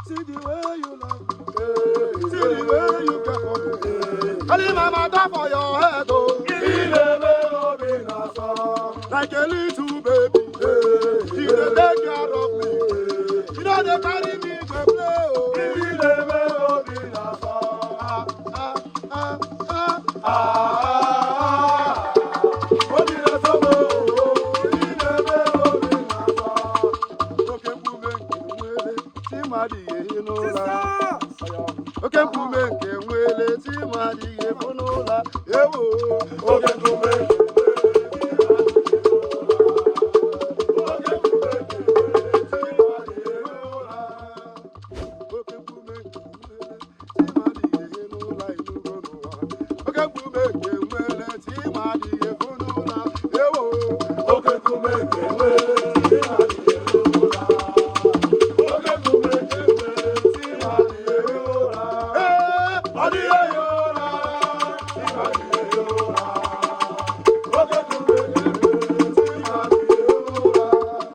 See the way you love me. See the way you care for me. I leave my mother for your head, oh. Like a little baby. You dey take care of me. You know they carry me to play, oh. Ah, ah, ah, ah. Oke nkume nke nwere ti ma adịghị efu n'ụla ewo oke nkume Adi ayo la